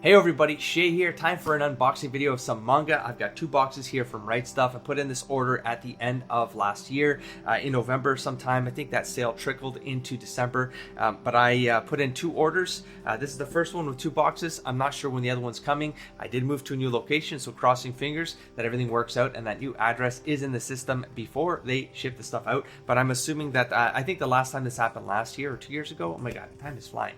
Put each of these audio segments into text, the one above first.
Hey everybody, Shay here. Time for an unboxing video of some manga. I've got two boxes here from Right Stuf. I put in this order at the end of last year, in November sometime. I think that sale trickled into December, but I put in two orders. This is the first one with two boxes. I'm not sure when the other one's coming. I did move to a new location, so crossing fingers that everything works out and that new address is in the system before they ship the stuff out. But I'm assuming that, I think the last time this happened last year or 2 years ago. Oh my god, time is flying.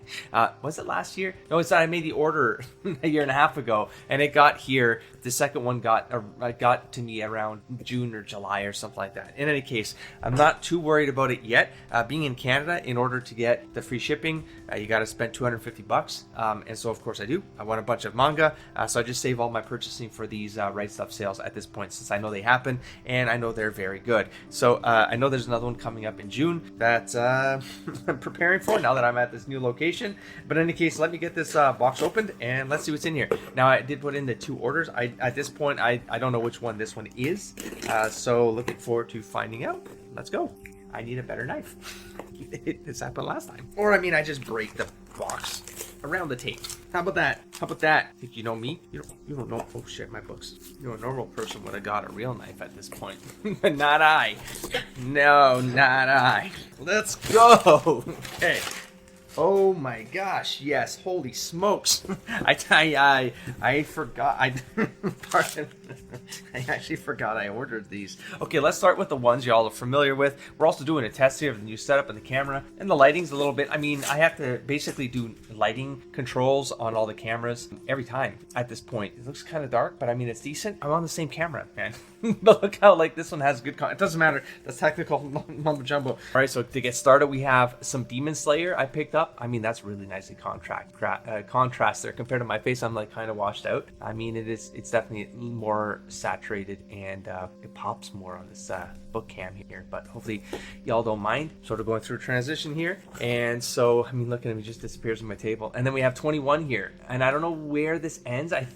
Was it last year? No, it's that I made the order a year and a half ago, and it got here. The second one got to me around June or July or something like that. In any case, I'm not too worried about it yet. Being in Canada, in order to get the free shipping, you got to spend $250, and so of course I do. I want a bunch of manga, so I just save all my purchasing for these Right Stuf sales at this point, since I know they happen and I know they're very good. So I know there's another one coming up in June that I'm preparing for now that I'm at this new location. But in any case, let me get this box opened and let's see what's in here. Now, I did put in the two orders. At this point, I don't know which one this one is, so looking forward to finding out. Let's go. I need a better knife. This happened last time. Or, I mean, I just break the box around the tape. How about that? How about that? Think you know me? You don't know. Oh shit, my books. You know, a normal person would have got a real knife at this point. But not I. No, not I. Let's go. Okay. Oh my gosh, yes, holy smokes. I forgot, pardon, I actually forgot I ordered these. Okay, let's start with the ones y'all are familiar with. We're also doing a test here of the new setup and the camera, and the lighting's a little bit, I mean, I have to basically do lighting controls on all the cameras every time at this point. It looks kind of dark, but I mean, it's decent. I'm on the same camera, man. But look how, like, this one has good it doesn't matter, that's technical mumbo jumbo. All right, so to get started, we have some Demon Slayer I picked up. I mean, that's really nicely contrast there compared to my face. I'm like kind of washed out. I mean, it's definitely more saturated, and it pops more on this book cam here, but hopefully y'all don't mind. Sort of going through a transition here, and so I mean, looking at me just disappears on my table. And then we have 21 here, and I don't know where this ends. I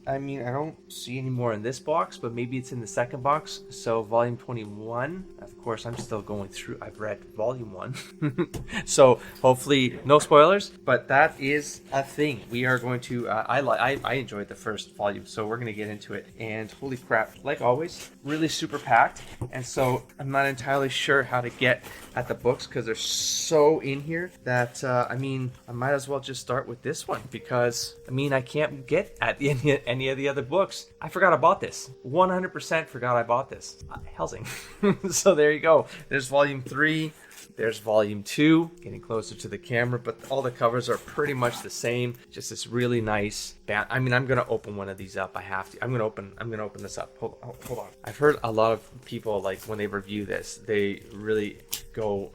don't see any more in this box, but maybe it's in the second box. So volume 21, of course I'm still going through. I've read volume 1. So hopefully no spoilers, but that is a thing. We are going to I enjoyed the first volume, so we're gonna get into it. And holy crap, like always, really super packed. And so I'm not entirely sure how to get at the books because they're so in here that I mean, I might as well just start with this one, because I mean, I can't get at any of the other books. I forgot I bought this. 100% forgot I bought this. Hellsing. So there you go. There's volume 3. There's volume 2, getting closer to the camera, but all the covers are pretty much the same. Just this really nice band. I mean, I'm gonna open one of these up. I have to. I'm gonna open this up. Hold on. I've heard a lot of people, like, when they review this, they really go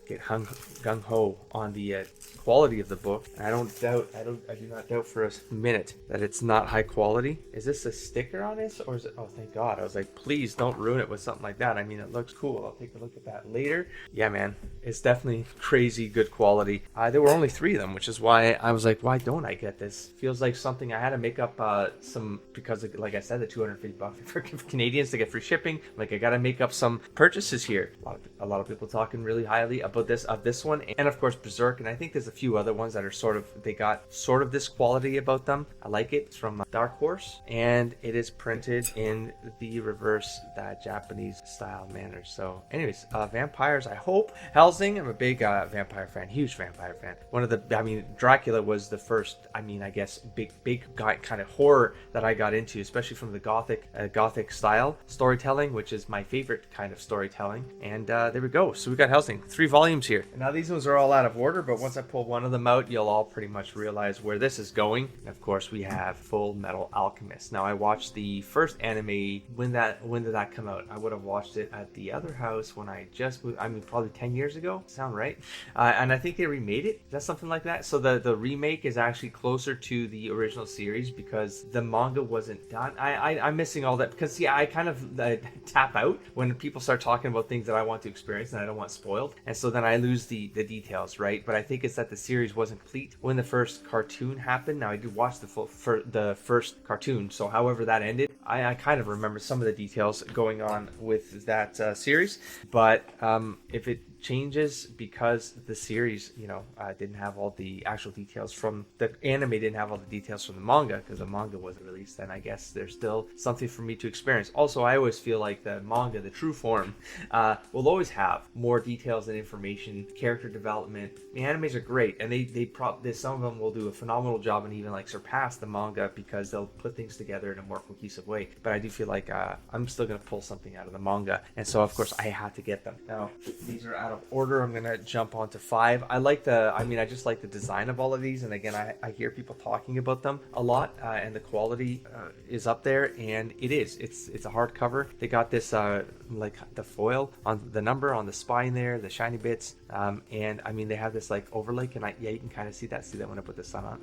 get gung ho on the quality of the book. I do not doubt for a minute that it's not high quality. Is this a sticker on this, or is it? Oh, thank God. I was like, please don't ruin it with something like that. I mean, it looks cool. I'll take a look at that later. Yeah, man, it's definitely crazy good quality. There were only 3 of them, which is why I was like, why don't I get this? Feels like something I had to make up some, because of, like I said, the $250 for Canadians to get free shipping. Like, I gotta make up some purchases here. A lot of people talking really highly about this one, and of course Berserk, and I think there's a few other ones that are they got sort of this quality about them. I like it. It's from Dark Horse, and it is printed in the reverse, that Japanese style manner. So anyways, vampires, I hope. Hellsing, I'm a big vampire fan, huge vampire fan. One of the, I mean, Dracula was the first, I mean, I guess big guy kind of horror that I got into, especially from the gothic style storytelling, which is my favorite kind of storytelling. And there we go. So we got Hellsing, 3 volumes here. And now these ones are all out of order, but once I pull one of them out, you'll all pretty much realize where this is going. And of course, we have Full Metal Alchemist. Now, I watched the first anime. When did that come out? I would have watched it at the other house when I just moved. I mean, probably 10 years ago. Sound right? And I think they remade it. Is that something like that? So the remake is actually closer to the original series, because the manga wasn't done. I'm missing all that, because see, I kind of tap out when people start talking about things that I want to experience and I don't want spoiled, and so then I lose the details, right? But I think it's that the series wasn't complete when the first cartoon happened. Now, I did watch the first cartoon, so however that ended, I kind of remember some of the details going on with that series. But if it changes because the series, you know, didn't have all the actual details from the anime, didn't have all the details from the manga because the manga wasn't released. Then I guess there's still something for me to experience. Also, I always feel like the manga, the true form, will always have more details and information, character development. The animes are great, and some of them will do a phenomenal job and even like surpass the manga because they'll put things together in a more cohesive way. But I do feel like I'm still gonna pull something out of the manga, and so of course I had to get them. Now these are out of order. I'm gonna jump onto 5. I just like the design of all of these, and again, I hear people talking about them a lot, and the quality is up there, and it's a hardcover. They got this like the foil on the number on the spine there, the shiny bits, and I mean they have this like overlay, and you can kind of see that when I put the sun on.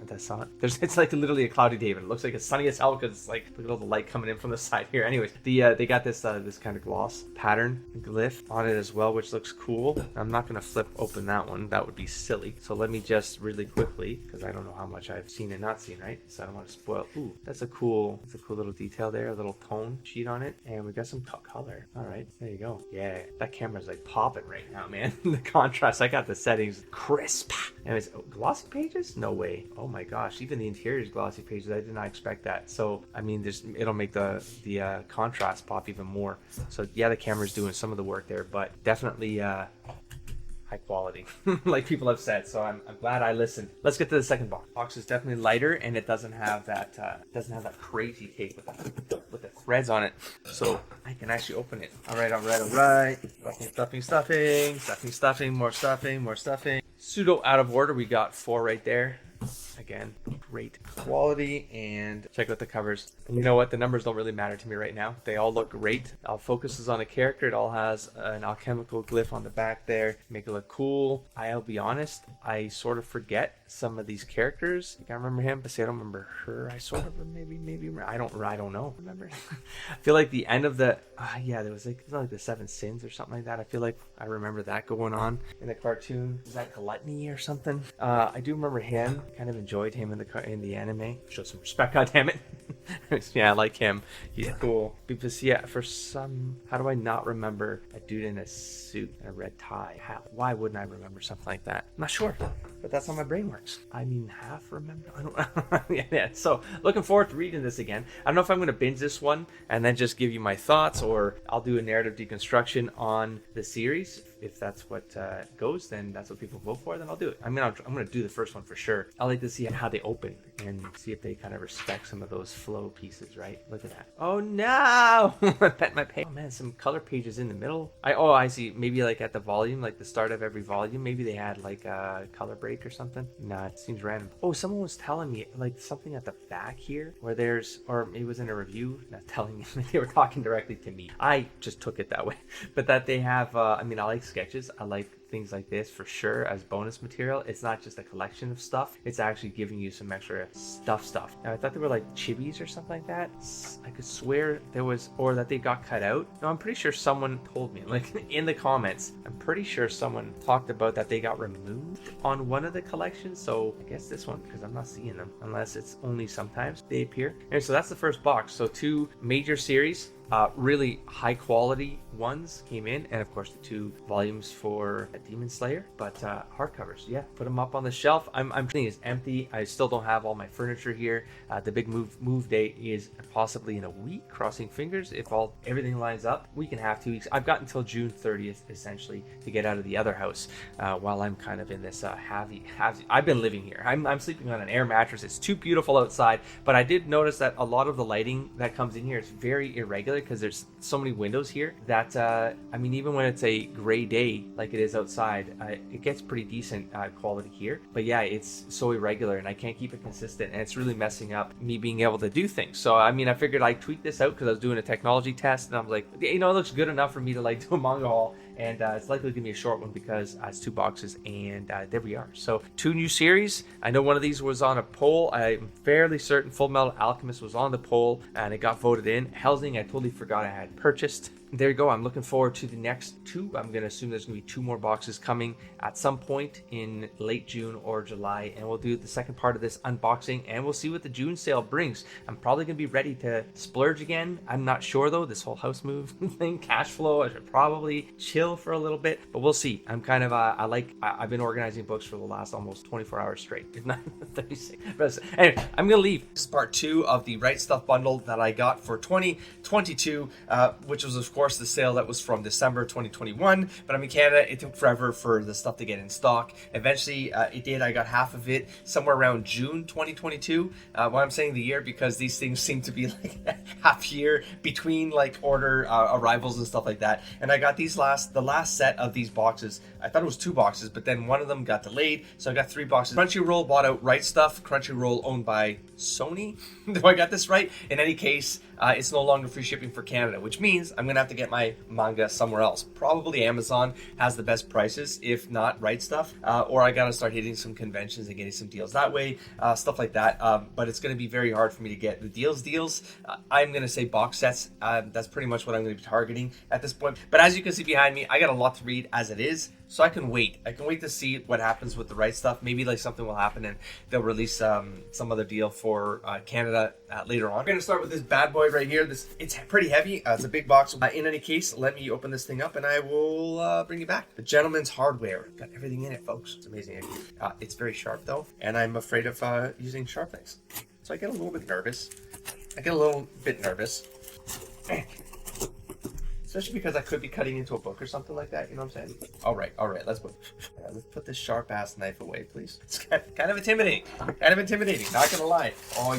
It's like literally a cloudy day, but it looks like it's sunny as hell because it's like look at all the light coming in from the side here. Anyways, they got this kind of gloss pattern glyph on it as well, which looks cool. I'm not gonna flip open that one, that would be silly. So let me just really quickly, because I don't know how much I've seen and not seen, right? So I don't want to spoil. Ooh, that's a cool little detail there, a little tone sheet on it, and we got some color. All right, there you go. Yeah, that camera's like popping right now, man. The contrast, I got the settings crisp. And it's glossy pages? No way. Oh my gosh, even the interior is glossy pages. I did not expect that. So I mean, it'll make the contrast pop even more. So yeah, the camera's doing some of the work there, but definitely high quality, like people have said. So I'm glad I listened. Let's get to the second box. Box is definitely lighter, and it doesn't have that crazy tape with the threads on it, so I can actually open it. All right. Stuffing, more stuffing. Pseudo out of order. We got 4 right there. Again, great quality, and check out the covers. And you know what? The numbers don't really matter to me right now. They all look great. I'll focus on a character. It all has an alchemical glyph on the back there. Make it look cool. I'll be honest, I sort of forget some of these characters. I remember him, but say I don't remember her. I sort of maybe I don't know. Remember? I feel like the end of the there was like the 7 sins or something like that. I feel like I remember that going on in the cartoon. Was that gluttony or something? I do remember him. Kind of enjoyed him in the anime. Show some respect, goddammit. Yeah, I like him. He's cool. Because how do I not remember a dude in a suit and a red tie? Why wouldn't I remember something like that? I'm not sure, but that's how my brain works. I mean, half remember. I don't. Yeah. So looking forward to reading this again. I don't know if I'm going to binge this one and then just give you my thoughts, or I'll do a narrative deconstruction on the series. If that's what goes, then that's what people vote for, then I'll do it. I mean, I'm going to do the first one for sure. I like to see how they open and see if they kind of respect some of those flow pieces, right? Look at that. Oh no! I bet my page. Oh man, some color pages in the middle. I see. Maybe like at the volume, like the start of every volume, maybe they had like a color break or something. Nah, it seems random. Oh, someone was telling me like something at the back here where or it was in a review, not telling me, they were talking directly to me. I just took it that way. But that they have, I mean, I like sketches. I like things like this for sure as bonus material. It's not just a collection of stuff, it's actually giving you some extra stuff. Now I thought they were like chibis or something like that. I could swear there was, or that they got cut out. No, I'm pretty sure someone told me, like in the comments, I'm pretty sure someone talked about that they got removed on one of the collections. So I guess this one, because I'm not seeing them unless it's only sometimes they appear. And so that's the first box. So 2 major series, really high quality ones came in, and of course the 2 volumes for Demon Slayer, but hardcovers. Yeah, put them up on the shelf. I'm thinking it's empty. I still don't have all my furniture here. The big move date is possibly in a week, crossing fingers. If everything lines up, week and a half, 2 weeks. I've got until June 30th essentially to get out of the other house, while I'm kind of in this I've been living here. I'm sleeping on an air mattress. It's too beautiful outside, but I did notice that a lot of the lighting that comes in here is very irregular because there's so many windows here that I mean, even when it's a gray day like it is outside, it gets pretty decent quality here. But yeah, it's so irregular and I can't keep it consistent, and it's really messing up me being able to do things. So I mean, I figured I'd tweak this out because I was doing a technology test, and I was like, you know, it looks good enough for me to like do a manga haul, and it's likely to be a short one because it's 2 boxes, and there we are. So 2 new series. I know one of these was on a poll. I'm fairly certain Full Metal Alchemist was on the poll and it got voted in. Hellsing, I totally forgot I had purchased. there you go. I'm looking forward to the next two. I'm going to assume there's going to be two more boxes coming at some point in late June or July, and we'll do the second part of this unboxing, and we'll see what the June sale brings. I'm probably going to be ready to splurge again. I'm not sure though, this whole house move thing, cash flow, I should probably chill for a little bit, but we'll see. I'm kind of, I've been organizing books for the last almost 24 hours straight, if not 36. But anyway, I'm going to leave. This is part 2 of the Right Stuf bundle that I got for 2022, which was of course the sale that was from December 2021, but I'm in Canada. It took forever for the stuff to get in stock. Eventually it did. I got half of it somewhere around June 2022. Why I'm saying the year, because these things seem to be like half year between like order arrivals and stuff like that. And I got the last set of these boxes. I thought it was 2 boxes, but then one of them got delayed, so I got 3 boxes. Crunchyroll bought out Right Stuf. Crunchyroll owned by Sony. Do I got this right? In any case, it's no longer free shipping for Canada, which means I'm gonna have to get my manga somewhere else. Probably Amazon has the best prices, if not Right Stuf, or I gotta start hitting some conventions and getting some deals that way, stuff like that. But it's gonna be very hard for me to get the deals. I'm gonna say box sets. That's pretty much what I'm gonna be targeting at this point. But as you can see behind me, I got a lot to read as it is, so I can wait. I can wait to see what happens with the Right Stuf. Maybe like something will happen and they'll release some other deal for Canada later on. I'm gonna start with this bad boy right here. It's pretty heavy. It's a big box. In any case, let me open this thing up and I will bring you back. The Gentleman's Hardware. Got everything in it, folks. It's amazing. It's very sharp though, and I'm afraid of using sharp things. So I get a little bit nervous. Especially because I could be cutting into a book or something like that, you know what I'm saying? All right, let's put this sharp ass knife away, please. It's kind of intimidating, not gonna lie. Oh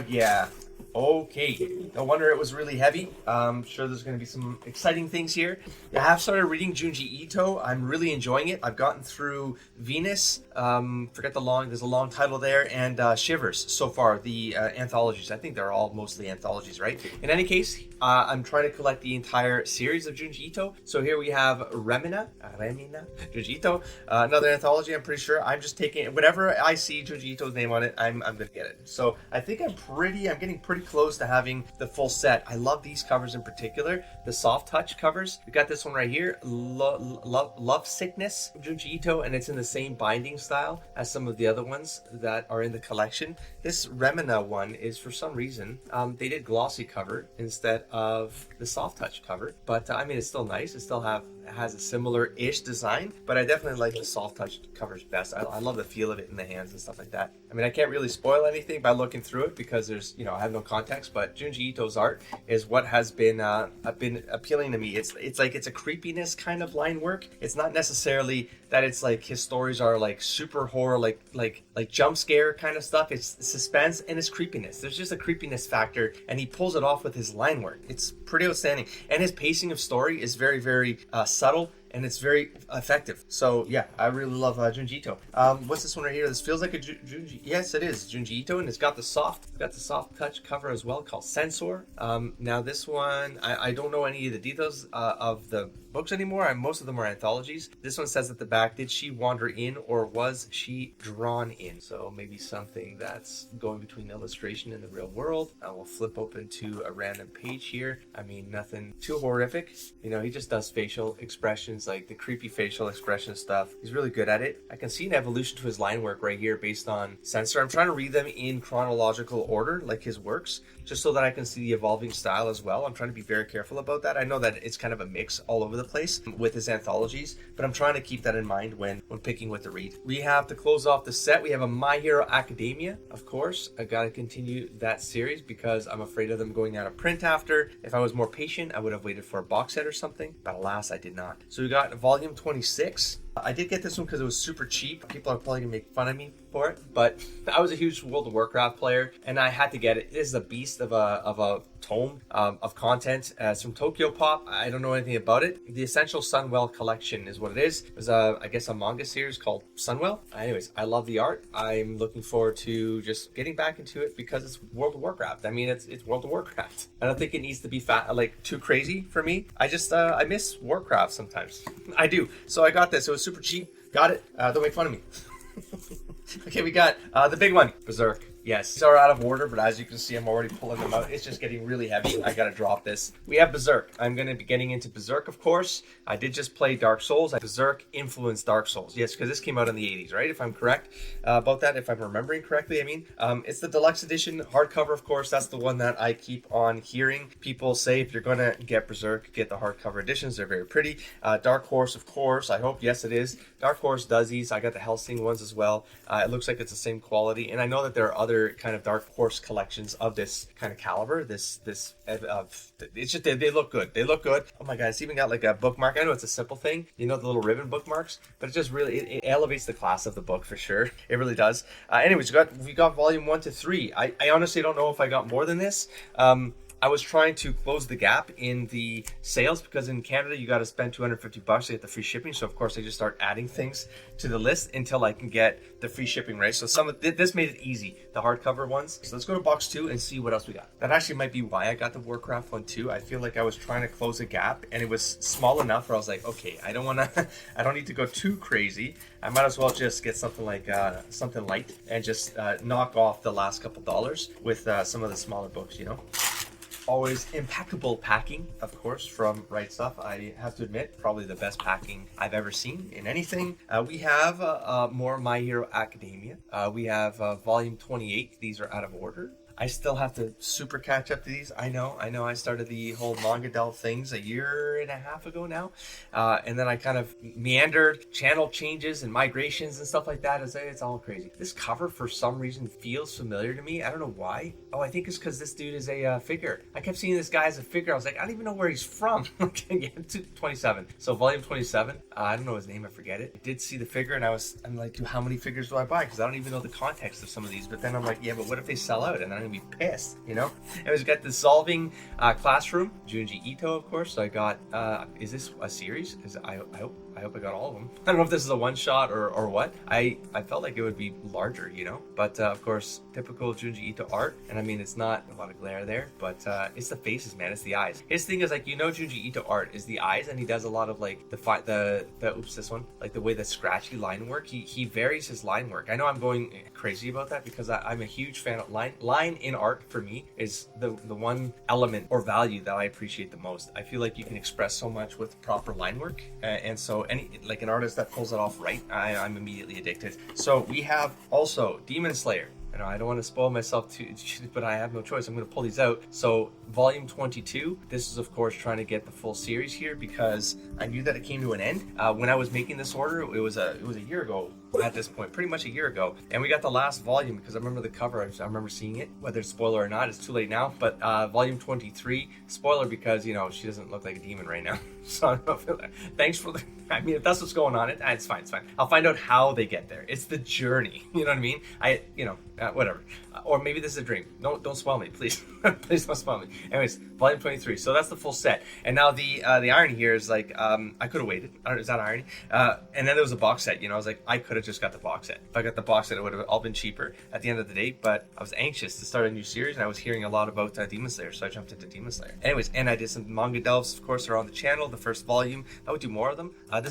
yeah. Okay, no wonder it was really heavy. I'm sure there's going to be some exciting things here. I have started reading Junji Ito. I'm really enjoying it. I've gotten through Venus, there's a long title there, and Shivers so far, the anthologies. I think they're all mostly anthologies, right? In any case, I'm trying to collect the entire series of Junji Ito. So here we have Remina, Junji Ito, another anthology, I'm pretty sure. I'm just taking whatever I see Junji Ito's name on it, I'm going to get it. So I think I'm getting pretty close to having the full set. I love these covers in particular, the soft touch covers. We got this one right here, Love Sickness, Junji Ito, and it's in the same binding style as some of the other ones that are in the collection. This Remina one is, for some reason, they did glossy cover instead of the soft touch cover, but I mean, it's still nice. It still has a similar-ish design, but I definitely like the soft touch covers best. I love the feel of it in the hands and stuff like that. I mean, I can't really spoil anything by looking through it because there's, I have no context, but Junji Ito's art is what has been appealing to me. It's like, it's a creepiness kind of line work. It's not necessarily that it's like his stories are like super horror, like jump scare kind of stuff. It's suspense and it's creepiness. There's just a creepiness factor, and he pulls it off with his line work. It's pretty outstanding, and his pacing of story is very, very subtle, and it's very effective. So yeah, I really love Junji Ito. What's this one right here? This feels like a Junji. Yes, it is Junji Ito, and it's got the soft touch cover as well, called Censor. Now this one, I don't know any of the details of the books anymore. Most of them are anthologies. This one says at the back, did she wander in or was she drawn in? So maybe something that's going between illustration and the real world. I will flip open to a random page here. I mean, nothing too horrific. He just does facial expressions, like the creepy facial expression stuff. He's really good at it. I can see an evolution to his line work right here based on Censor. I'm trying to read them in chronological order, like his works, just so that I can see the evolving style as well. I'm trying to be very careful about that. I know that it's kind of a mix all over the place with his anthologies, but I'm trying to keep that in mind when picking what to read. We have to close off the set. We have a My Hero Academia, of course. I gotta continue that series because I'm afraid of them going out of print after. If I was more patient, I would have waited for a box set or something, but alas, I did not. So we got volume 26. I did get this one because it was super cheap. People are probably gonna make fun of me for it, but I was a huge World of Warcraft player and I had to get it. It is a beast of a tome of content. It's from Tokyo Pop. I don't know anything about it. The Essential Sunwell collection is what it is. It was I guess a manga series called Sunwell. Anyways, I love the art. I'm looking forward to just getting back into it because it's World of Warcraft. I mean, it's World of Warcraft. I don't think it needs to be too crazy for me. I miss Warcraft sometimes. I do. So I got this. It was super cheap. Got it. Don't make fun of me. Okay, we got the big one, Berserk. Yes, these are out of order, but as you can see, I'm already pulling them out. It's just getting really heavy. I gotta drop this. We have Berserk. I'm gonna be getting into Berserk, of course. I did just play Dark Souls. Berserk influenced Dark Souls. Yes, because this came out in the 80s, right? If I'm correct about that, if I'm remembering correctly, I mean. It's the deluxe edition, hardcover, of course. That's the one that I keep on hearing people say, if you're gonna get Berserk, get the hardcover editions. They're very pretty. Dark Horse, of course. I hope, yes, it is. Dark Horse does these. I got the Hellsing ones as well. It looks like it's the same quality, and I know that there are other kind of Dark Horse collections of this kind of caliber. It's just they look good. They look good. Oh my god, it's even got like a bookmark. I know it's a simple thing, you know, the little ribbon bookmarks, but it just really it elevates the class of the book for sure. It really does. Anyways, we got volume 1 to 3. I honestly don't know if I got more than this. I was trying to close the gap in the sales because in Canada you got to spend $250 to get the free shipping. So of course I just start adding things to the list until I can get the free shipping, right? So some of this made it easy, the hardcover ones. So let's go to box 2 and see what else we got. That actually might be why I got the Warcraft one too. I feel like I was trying to close a gap and it was small enough where I was like, okay, I don't need to go too crazy. I might as well just get something like something light and just knock off the last couple dollars with some of the smaller books, you know. Always impeccable packing, of course, from Right Stuf. I have to admit, probably the best packing I've ever seen in anything. We have more My Hero Academia. We have volume 28. These are out of order. I still have to super catch up to these. I know. I started the whole manga delve things a year and a half ago now. And then I kind of meandered, channel changes and migrations and stuff like that. It's all crazy. This cover, for some reason, feels familiar to me. I don't know why. Oh, I think it's because this dude is a figure. I kept seeing this guy as a figure. I was like, I don't even know where he's from. 27. So volume 27. I don't know his name. I forget it. I did see the figure and I'm like, dude, how many figures do I buy? Because I don't even know the context of some of these. But then I'm like, yeah, but what if they sell out? And then I'm going to be pissed, you know? And we've got the Solving Classroom. Junji Ito, of course. So I got, is this a series? I hope I got all of them. I don't know if this is a one-shot or what. I felt like it would be larger, you know? But, of course, typical Junji Ito art. And, I mean, it's not a lot of glare there, but it's the faces, man. It's the eyes. His thing is, like, you know Junji Ito art is the eyes, and he does a lot of, like, this one, like, the way the scratchy line work. He varies his line work. I know I'm going crazy about that because I'm a huge fan of line. Line in art, for me, is the one element or value that I appreciate the most. I feel like you can express so much with proper line work, and so like an artist that pulls it off right, I'm immediately addicted. So we have also Demon Slayer. I don't want to spoil myself too, but I have no choice. I'm going to pull these out. So volume 22, this is of course trying to get the full series here because I knew that it came to an end. When I was making this order, it was a year ago at this point, pretty much a year ago. And we got the last volume because I remember the cover. I remember seeing it, whether it's spoiler or not, it's too late now. But volume 23, spoiler because, you know, she doesn't look like a demon right now. So I don't know thanks for the, I mean, if that's what's going on, it's fine, it's fine. I'll find out how they get there. It's the journey, you know what I mean? Whatever. Or maybe this is a dream. No, don't spoil me, please. Please don't spoil me. Anyways, volume 23. So that's the full set. And now the irony here is like, I could have waited. Is that irony? And then there was a box set, you know, I was like, I could have just got the box set. If I got the box set, it would have all been cheaper at the end of the day, but I was anxious to start a new series and I was hearing a lot about Demon Slayer, so I jumped into Demon Slayer. Anyways, and I did some manga delves, of course, are on the channel, the first volume. I would do more of them. I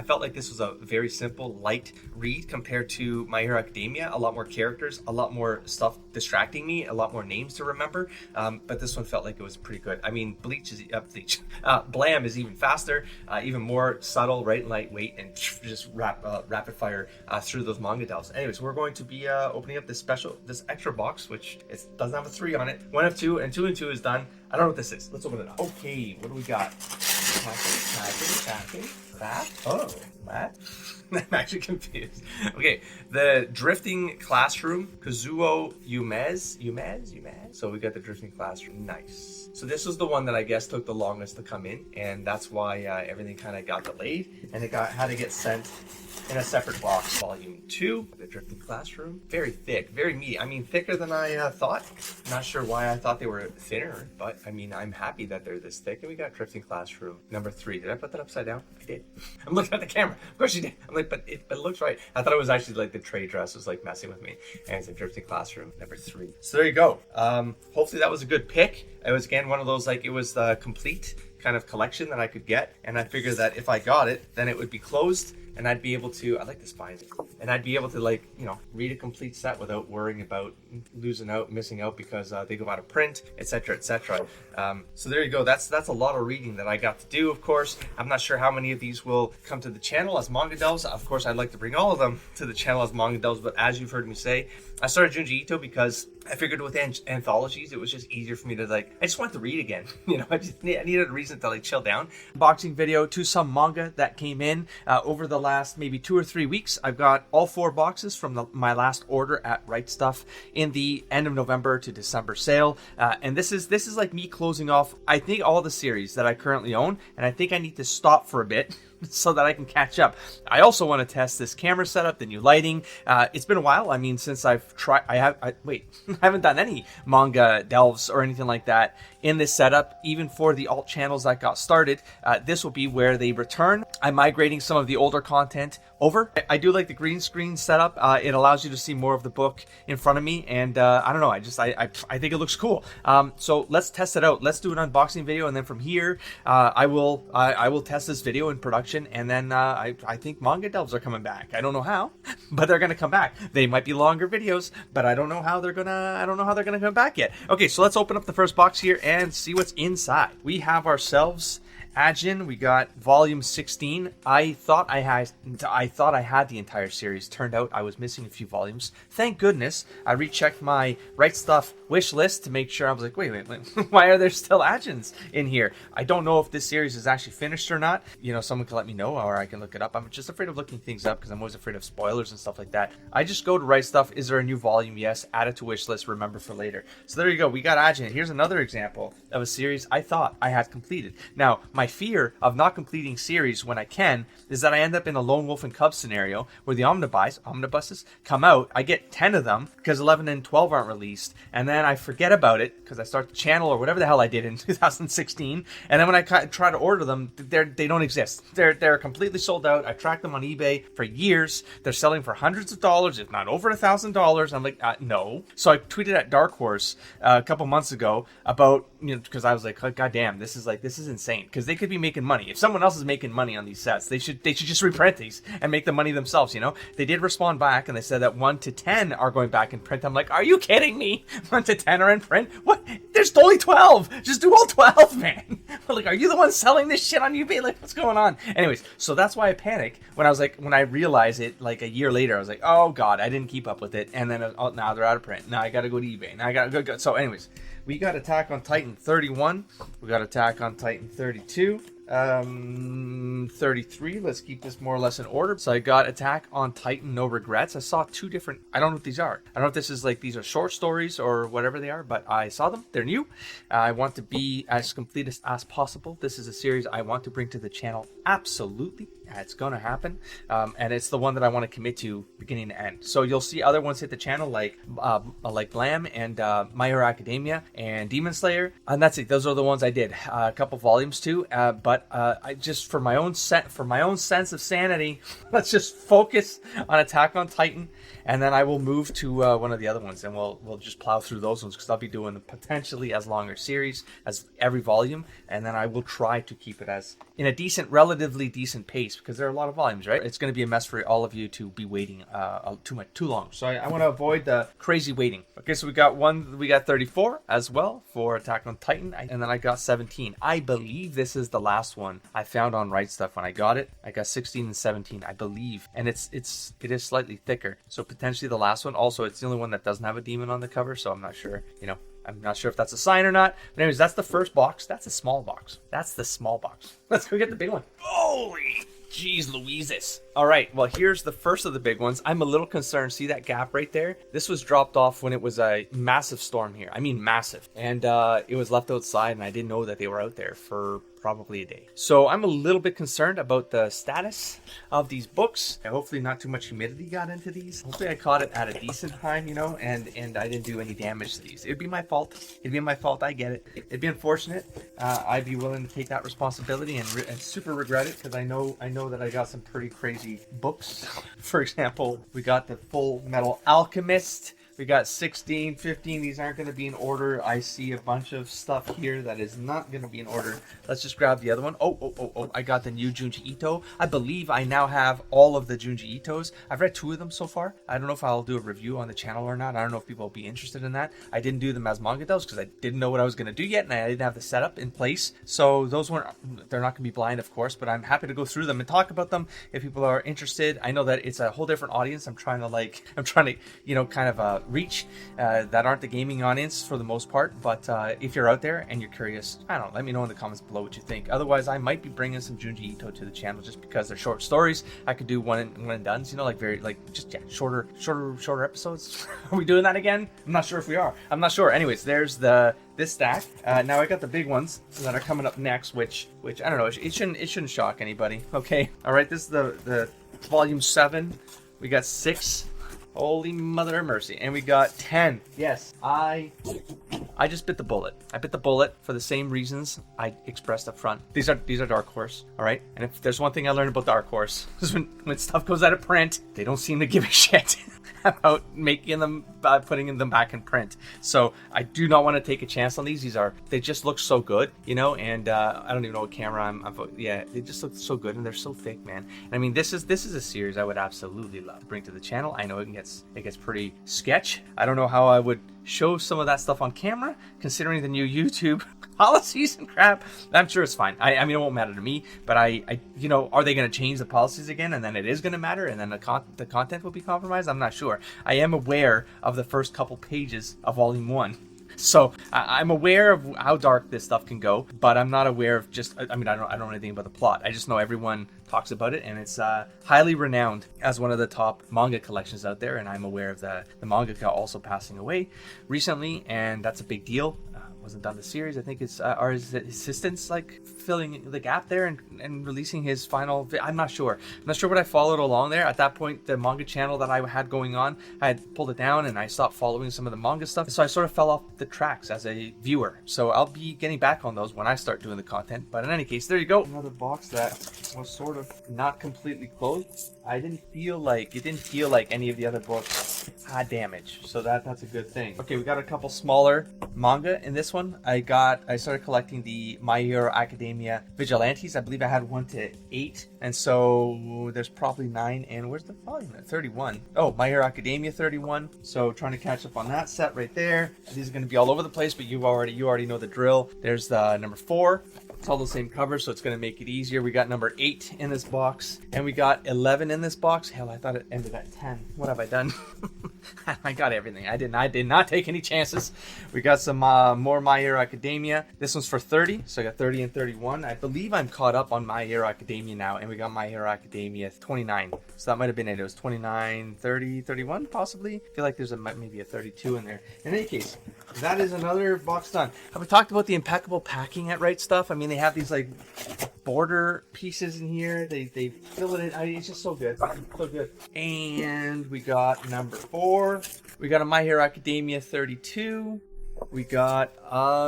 felt like this was a very simple, light read compared to My Hero Academia. A lot more characters, a lot more stuff distracting me, a lot more names to remember. But this one felt like it was pretty good. I mean, Blam is even faster, even more subtle, right, lightweight, and just rapid fire through those manga delves. Anyways, we're going to be opening up this extra box, which doesn't have a 3 on it. 1 of 2, and 2 and 2 is done. I don't know what this is. Let's open it up. Okay, what do we got? Packing. That? Oh, that? I'm actually confused. Okay, the Drifting Classroom, Kazuo Yumez. So we got the Drifting Classroom. Nice. So this was the one that I guess took the longest to come in, and that's why everything kind of got delayed, and it had to get sent in a separate box. Volume 2, the Drifting Classroom. Very thick, very meaty. I mean, thicker than I thought. Not sure why I thought they were thinner, but I mean, I'm happy that they're this thick. And we got Drifting Classroom number 3. Did I put that upside down? I did. I'm looking at the camera. Of course you did. I'm like, but it looks right. I thought it was actually like the tray dress was like messing with me. And it's a Drifting Classroom number 3. So there you go. Hopefully that was a good pick. It was again one of those, like, it was the complete kind of collection that I could get, and I figured that if I got it, then it would be closed, and I'd be able to, I like the spines, and I'd be able to, like, you know, read a complete set without worrying about losing out, missing out because they go out of print, etc., etc. So there you go. That's a lot of reading that I got to do. Of course, I'm not sure how many of these will come to the channel as manga delves. Of course, I'd like to bring all of them to the channel as manga delves, but as you've heard me say, I started Junji Ito because I figured with anthologies, it was just easier for me to, like, I just wanted to read again. You know, I needed a reason to, like, chill down. Unboxing video to some manga that came in over the last maybe 2 or 3 weeks. I've got all 4 boxes from my last order at Right Stuf in the end of November to December sale. And this is like me closing off, I think, all the series that I currently own. And I think I need to stop for a bit so that I can catch up. I also want to test this camera setup, the new lighting. It's been a while. I mean, since I've tried, I haven't done any manga delves or anything like that in this setup. Even for the alt channels that got started, this will be where they return. I'm migrating some of the older content over. I do like the green screen setup. It allows you to see more of the book in front of me, and I don't know, I think it looks cool. So let's test it out. Let's do an unboxing video, and then from here I will test this video in production, and then I think manga delves are coming back. I don't know how, but they're gonna come back. They might be longer videos, but I don't know how they're gonna come back yet. Okay, so let's open up the first box here and see what's inside. We have ourselves AJIN. We got volume 16. I thought I had the entire series. Turned out I was missing a few volumes. Thank goodness. I rechecked my Right Stuf wish list to make sure. I was like, wait, why are there still AJINs in here? I don't know if this series is actually finished or not. You know, someone can let me know, or I can look it up. I'm just afraid of looking things up because I'm always afraid of spoilers and stuff like that. I just go to Right Stuf. Is there a new volume? Yes. Add it to wish list. Remember for later. So there you go. We got AJIN. Here's another example of a series I thought I had completed. Now, my fear of not completing series when I can is that I end up in a lone wolf and cub scenario where the omnibuses come out. I get 10 of them because 11 and 12 aren't released, and then I forget about it because I start the channel or whatever the hell I did in 2016, and then when I try to order them, they don't exist. They're completely sold out. I tracked them on eBay for years. They're selling for hundreds of dollars, if not over $1,000. I'm like, no. So I tweeted at Dark Horse a couple months ago about, you know, because I was like, God damn, this is insane, because they could be making money. If someone else is making money on these sets, they should just reprint these and make the money themselves, you know? They did respond back, and they said that 1 to 10 are going back in print. I'm like, are you kidding me? 1 to 10 are in print? What? There's only 12. Just do all 12, man. Like, are you the one selling this shit on eBay? Like, what's going on? Anyways, so that's why I panicked when I realized it, like, a year later. I was like, oh God, I didn't keep up with it. And then, now they're out of print. Now I gotta go to eBay. Now I gotta go. So anyways, we got Attack on Titan 31. We got Attack on Titan 32. 33. Let's keep this more or less in order. So I got Attack on Titan No Regrets. I saw 2 different, I don't know what these are. I don't know if this is like, these are short stories or whatever they are, but I saw them. They're new. I want to be as complete as possible. This is a series I want to bring to the channel. Absolutely. It's gonna happen, and it's the one that I want to commit to beginning to end. So you'll see other ones hit the channel, like Blam and My Hero Academia and Demon Slayer, and that's it. Those are the ones I did. A couple volumes too, but I just for my own sense of sanity, let's just focus on Attack on Titan, and then I will move to one of the other ones, and we'll just plow through those ones because I'll be doing potentially as longer series as every volume, and then I will try to keep it as in a relatively decent pace, because there are a lot of volumes, right? It's going to be a mess for all of you to be waiting too long. So I want to avoid the crazy waiting. Okay, so we got 34 as well for Attack on Titan, and then I got 17. I believe this is the last one I found on Right Stuf when I got it. I got 16 and 17, I believe, and it is slightly thicker, so potentially the last one. Also, it's the only one that doesn't have a demon on the cover, so I'm not sure, you know. I'm not sure if that's a sign or not. But anyways, that's the first box. That's a small box. That's the small box. Let's go get the big one. Holy jeez Louises. All right, well, here's the first of the big ones. I'm a little concerned. See that gap right there? This was dropped off when it was a massive storm here. I mean massive. And it was left outside, and I didn't know that they were out there for probably a day. So I'm a little bit concerned about the status of these books. And hopefully not too much humidity got into these. Hopefully I caught it at a decent time, you know, and I didn't do any damage to these. It'd be my fault. It'd be my fault. I get it. It'd be unfortunate. I'd be willing to take that responsibility and super regret it, because I know that I got some pretty crazy books. For example, we got the Full Metal Alchemist We got 16, 15. These aren't going to be in order. I see a bunch of stuff here that is not going to be in order. Let's just grab the other one. Oh, I got the new Junji Ito. I believe I now have all of the Junji Itos. I've read 2 of them so far. I don't know if I'll do a review on the channel or not. I don't know if people will be interested in that. I didn't do them as manga dolls because I didn't know what I was going to do yet, and I didn't have the setup in place. So those they're not going to be blind, of course, but I'm happy to go through them and talk about them if people are interested. I know that it's a whole different audience. I'm trying to, you know, kind of reach that aren't the gaming audience for the most part. But if you're out there and you're curious, I don't know, let me know in the comments below what you think. Otherwise, I might be bringing some Junji Ito to the channel just because they're short stories. I could do one and done's, you know, like very shorter episodes. Are we doing that again? I'm not sure if we are. I'm not sure. Anyways, there's this stack. Now I got the big ones that are coming up next, which I don't know. It shouldn't shock anybody. Okay. All right. This is the volume 7. We got 6. Holy mother of mercy. And we got 10. Yes, I just bit the bullet. I bit the bullet for the same reasons I expressed up front. These are Dark Horse, all right? And if there's one thing I learned about Dark Horse, is when stuff goes out of print, they don't seem to give a shit about making them, putting them back in print. So I do not want to take a chance on these. They just look so good, you know, and I don't even know what camera yeah, they just look so good, and they're so thick, man. And I mean, this is a series I would absolutely love to bring to the channel. I know it gets pretty sketch. I don't know how I would show some of that stuff on camera, considering the new YouTube policies and crap. I'm sure it's fine. I mean, it won't matter to me, but I you know, are they going to change the policies again, and then it is going to matter, and then the content will be compromised? I'm not sure. I am aware of the first couple pages of volume 1. So I'm aware of how dark this stuff can go, but I'm not aware of I don't know anything about the plot. I just know everyone talks about it, and it's highly renowned as one of the top manga collections out there. And I'm aware of the mangaka also passing away recently, and that's a big deal. Wasn't done the series. I think it's our assistants like filling the gap there and releasing his final. I'm not sure. I'm not sure what I followed along there. At that point, the manga channel that I had going on, I had pulled it down and I stopped following some of the manga stuff. So I sort of fell off the tracks as a viewer. So I'll be getting back on those when I start doing the content. But in any case, there you go. Another box that was sort of not completely closed. It didn't feel like any of the other books had damage. So that's a good thing. Okay, we got a couple smaller manga in this one. I started collecting the My Hero Academia Vigilantes. I believe I had 1 to 8, and so there's probably 9. And where's the volume? 31. Oh, My Hero Academia 31. So trying to catch up on that set right there. These are going to be all over the place, but you already know the drill. There's the number 4. It's all the same cover, so it's going to make it easier. We got number 8 in this box, and we got 11 in this box. Hell, I thought it ended at 10. What have I done? I got everything. I did not take any chances. We got some more My Hero Academia. This one's for 30, so I got 30 and 31. I believe I'm caught up on My Hero Academia now, and we got My Hero Academia 29. So that might have been it. It was 29, 30, 31 possibly. I feel like there's maybe a 32 in there. In any case, that is another box done. Have we talked about the impeccable packing at Right Stuf? I mean, they have these like border pieces in here. They fill it in. It's just so good. So good. And we got number 4. We got a My Hero Academia 32. We got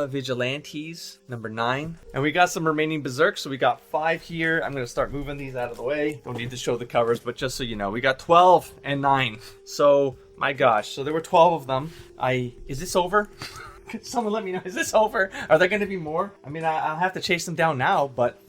Vigilantes number 9. And we got some remaining Berserk. So we got 5 here. I'm going to start moving these out of the way. Don't need to show the covers, but just so you know, we got 12 and 9. So, my gosh. So there were 12 of them. Is this over? Could someone let me know, is this over? Are there going to be more? I mean, I'll have to chase them down now, but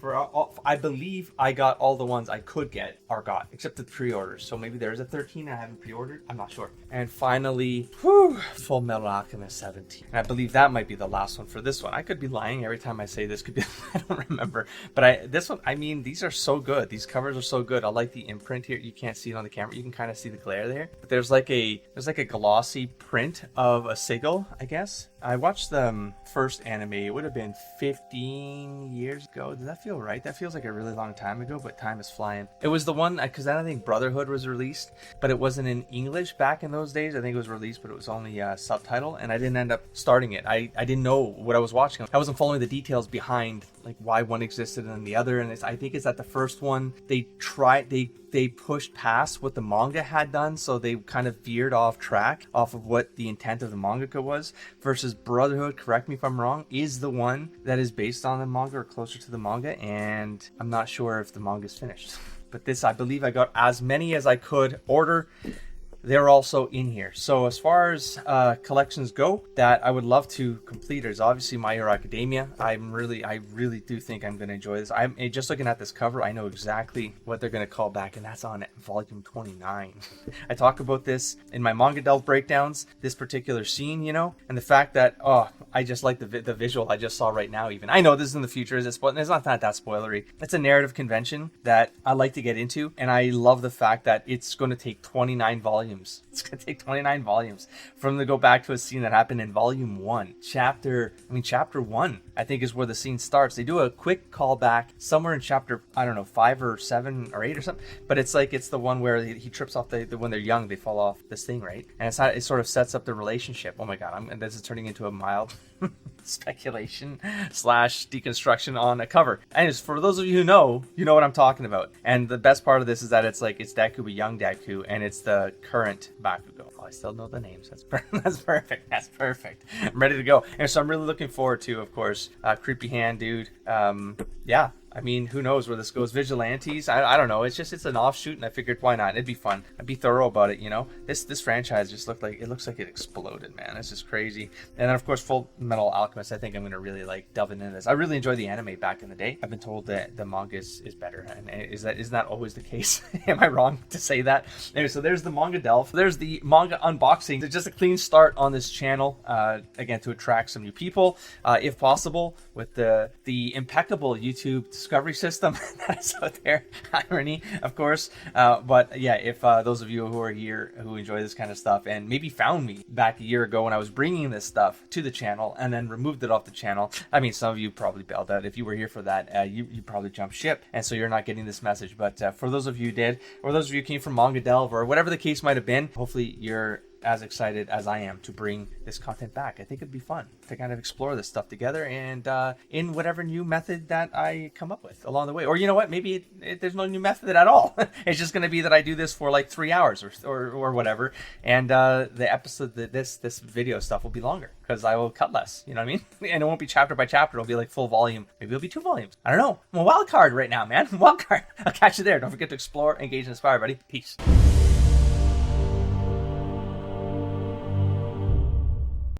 I believe I got all the ones I could get or got, except the pre-orders. So maybe there's a 13 I haven't pre-ordered. I'm not sure. And finally, Full Metal Alchemist 17. And I believe that might be the last one for this one. I could be lying every time I say this. Could be, I don't remember. But this one, I mean, these are so good. These covers are so good. I like the imprint here. You can't see it on the camera. You can kind of see the glare there. But there's like a glossy print of a sigil, I guess. I watched the first anime. It would have been 15 years ago. Does that feel right? That feels like a really long time ago, but time is flying. It was the one, because I don't think Brotherhood was released, but it wasn't in English back in those days. I think it was released, but it was only subtitle, and I didn't end up starting it. I didn't know what I was watching. I wasn't following the details behind like why one existed and the other, and I think it's that the first one, they pushed past what the manga had done, so they kind of veered off track off of what the intent of the mangaka was, versus Brotherhood, correct me if I'm wrong, is the one that is based on the manga or closer to the manga, and I'm not sure if the manga is finished. But this, I believe I got as many as I could order they're also in here. So as far as collections go that I would love to complete is obviously My Hero Academia. I really do think I'm going to enjoy this. I'm just looking at this cover, I know exactly what they're going to call back, and that's on volume 29. I talk about this in my manga delve breakdowns, this particular scene, you know, and the fact that, I just like the visual I just saw right now. Even I know this is in the future, it's not that spoilery. It's a narrative convention that I like to get into, and I love the fact that it's going to take 29 volumes. It's going to take 29 volumes from to go back to a scene that happened in volume 1. Chapter 1, I think, is where the scene starts. They do a quick callback somewhere in chapter, I don't know, 5 or 7 or 8 or something, but it's the one where he trips off when they're young, they fall off this thing, right? And it sort of sets up the relationship. Oh my god, this is turning into a mild speculation / deconstruction on a cover. And for those of you who know, you know what I'm talking about. And the best part of this is that it's Deku, but young Deku, and it's the current Bakugo. Oh, I still know the names. That's perfect. That's perfect. I'm ready to go. And so I'm really looking forward to, of course, Creepy Hand Dude. Yeah. I mean, who knows where this goes? Vigilantes, I don't know. It's an offshoot, and I figured why not? It'd be fun. I'd be thorough about it, you know. This franchise just looks like it exploded, man. It's just crazy. And then of course, Full Metal Alchemist. I think I'm gonna really delve into this. I really enjoyed the anime back in the day. I've been told that the manga is better, and isn't that always the case? Am I wrong to say that? Anyway, so there's the manga delve. There's the manga unboxing. It's just a clean start on this channel, again, to attract some new people, if possible, with the impeccable YouTube discovery system that's out there. Irony, of course, but yeah, if those of you who are here who enjoy this kind of stuff and maybe found me back a year ago when I was bringing this stuff to the channel and then removed it off the channel, I mean, some of you probably bailed out. If you were here for that, you probably jumped ship, and so you're not getting this message. But for those of you who did, or those of you who came from Manga Delve or whatever the case might have been, hopefully you're as excited as I am to bring this content back. I think it'd be fun to kind of explore this stuff together, and in whatever new method that I come up with along the way. Or you know what, maybe there's no new method at all. It's just going to be that I do this for like 3 hours or whatever, and the episode, this video stuff will be longer because I will cut less, you know what I mean? And it won't be chapter by chapter. It'll be like full volume. Maybe it'll be 2 volumes. I don't know. I'm a wild card right now, man. Wild card. I'll catch you there. Don't forget to explore, engage, and inspire, buddy. Peace.